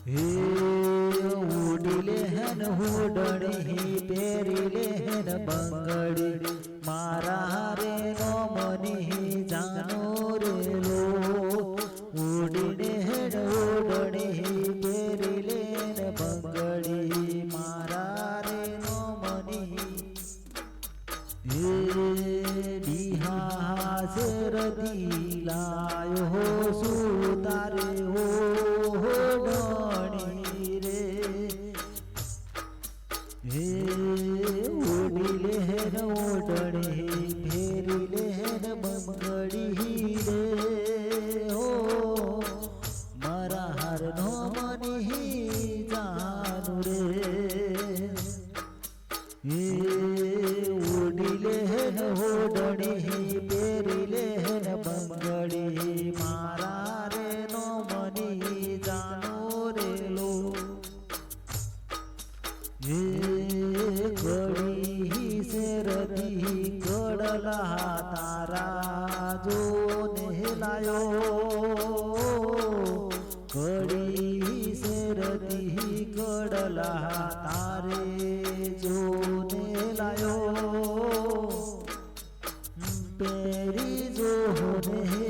हे उडिले हन हुडणी पेरिले हन बंगड़ी मारा रे नो मनी जानो रे लो उडिले हन हुडणी पेरिले हन बंगड़ी मारा रे नो मनी हे बिहा शेरती लायो हो सुतारे हो हे उडिले हेन ओडणे फेरिले हेन बंगड़ी रे हो मारा हार नो मनी जानु रे हे उडिले हेन ओडणे फेरिले हेन बंगड़ी मारा रे नो मनी जानु रे लो हे कड़ी से रती कड़ला तारा जो नेलायो कड़ी से रती कड़ला तारे जो नेलायो पेरी जो ने